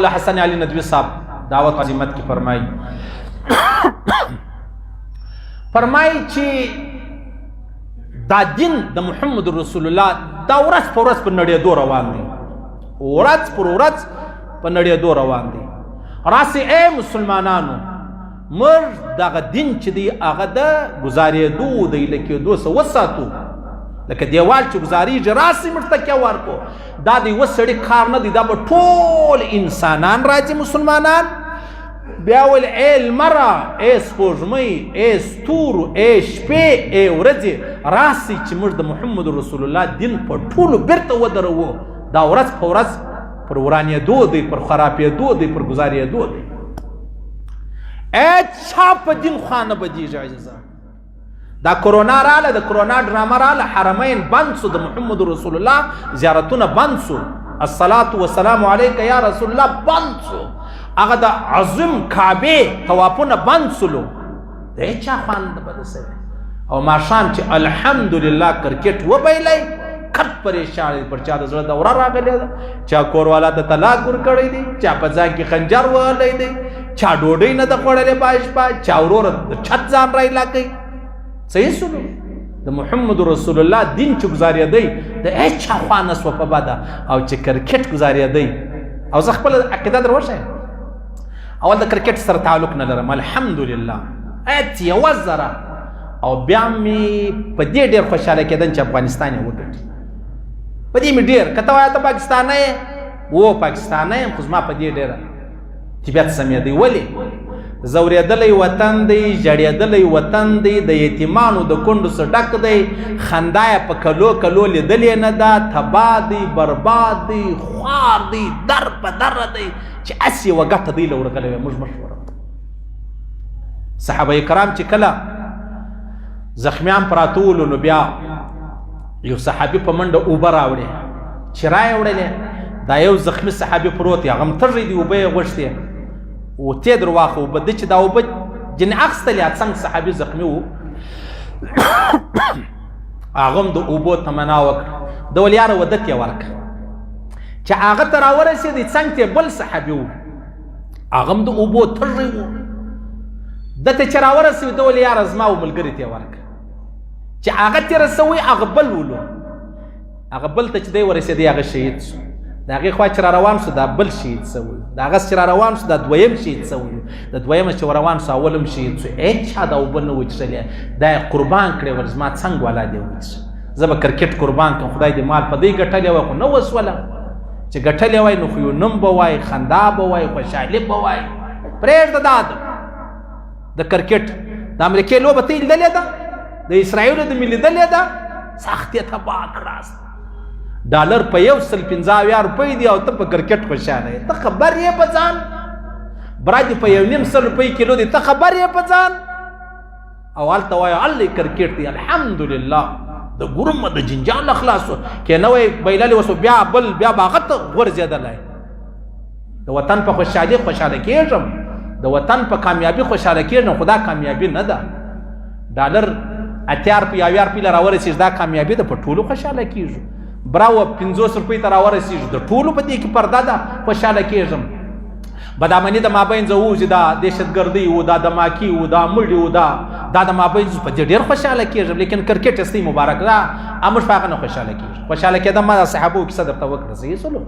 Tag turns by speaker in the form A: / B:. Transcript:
A: حسن علي ندوی صاحب دعوت عظیمت کی فرمائی چې دا دین د محمد رسول الله دا ورځ په ورځ په نړېدو روان دی ورځ پر ورځ په نړېدو روان دی راسي اے مسلمانانو مر دغه دین چې دی هغه د گزارېدو دی لکېدو څه وساتو لکه دیوال چې گزارېږي راسي موږ تکیه ورکو دا د یوه سړي کار نه دی دا به ټول انسانان راځي مسلمانان بیا ویل ای لمره ای سپوږمۍ ای ستورو ای شپې ای ورځې راسئ چې موږ د محمد رسول الله دین په ټولو بیرته ودروو دا ورځ په ورځ پر ورانېدو دی پر خرابېدو دی پر گزارېدو دی ای چا په دین خوا نه بدېږي عزیزان دا کرونا راله د کرونا ډرامه راله حرمین بند سو د محمد رسول الله زیارتونه بند سو الصلاة والسلام علیک یا رسول الله بند سو هغه د عظیم کعبې طوافونه بند سلو د چا خوند بده سوی او ماښام چې الحمدلله کرکټ وبایلی کټ پریشان دی پر چا د زړه دوره راغلی ده چا کوروالا ته طلاق ورکړی دی چا په ځان کې خنجر وهلی دی چا ډوډۍ نه ده خوړلې باشپا چا وروره د چھت ځان رایلا کوي صحیح سلو د محمد رسول الله دین چې ګزارېدی د هیچا خوا نه سوه په بده او چې کرکټ ګزارېدی او زه خپله عقیده در وښیم اول د کرکټ سره تعلق نه لرم الحمدلله ات یوه زره او بیا مې په دې ډېر خوشحاله کېدم چې افغانستان یې وګټي په دې مې ډېر که ته وایه ته پاکستانی یې و پاکستانی یم خو زما په دې ډېره طبیعت سمېدی ولې زورېدلی وطن دی ژړېدلی وطن دی د یتیمانو د کونډو څه ډک دی خندا یې په کلو کلو لیدلې نه ده تباه دی برباد دی خوار دی در په دره دی چې هسې یوه ګټه دی له ورغلی وی موږ مشوره صحابه کرام چې کله زخمیان پراته ولو نو بیا یو صحابي په منډه اوبه راوړې چې رایې وړلې دا یو زخمي صحابي پروت دی هغه هم تږی دی اوبه یې غوښتې و تی در واخه اوبه ده چې دا اوبه جنې اخیستلې څنګه صحابي زخمي و هغه هم د اوبو تمنا وکړه د ول یاره ودت یې ورکړه چې هغه ته راورسېدی څنګ ته بل صحابي و هغه هم د اوبو تږی و ده ته چې راورسېد د ول یاره زما و ملګري ته یې ورکړه چې هغه تېره سوی هغه بل ولو هغه بل ته چې دی ورسېدی هغه شهید شو د هغې خوا چې را روان شو دا بل شهید سوی د هغه چې را روان شو دا دویم شهید سوی د دویمه چې روان شو اول هم شهید شو هېچا دا اوبه نه وڅښلې دا یې قربان کړې ول زما څنګ والا دې وڅښه زه به کرکټ قربان کړم خدای دې مال په دې ګټلی وای خو نه وسوله چې ګټلی وای نو خو یو نوم به وای خندا به وای خوشحالي به وای پرېږده دا د کرکټ د امریکې لوبه ته یې لیدلې ده د اسرائیلو د مې لیدلې ده سخت یې تباه کړه ډالر په 150 روپۍ دی او ته په کرکټ خوشحاله یې ته خبر یې په ځان برادي په 1.5 روپۍ کیلو دی ته خبر یې په ځان او هلته وایه هلته کرکټ دی الحمدلله د ګورم د جنجال خلاصو کې نه وای بیللې وسو بیا بل بیا به هغه ته غورځېدلی د وطن په خوشحالي خوشحاله کېږم د وطن په کامیابي خوشحاله کېږم خو دا کامیابي نه ده ډالر 80 روپۍ 90 روپۍ له راورسېږي دا کامیابي ده په ټولو خوشحاله کېږو براوه 50 روپۍ ته راورسېږي د ټولو په دې کې پرده ده خوشحاله کېږم بدامني د مابین زه وو چې دا دهشتګردۍ و دا دماکي و دا مړي و دا د مابین زه په دې ډېر خوشحاله کېږم لیکن کرکټ استۍ مبارک ده موږ په هغه نه خوشحاله کېږو خوشحاله کېدم ما د صحابو کیسه درته وکړه صحیح سلو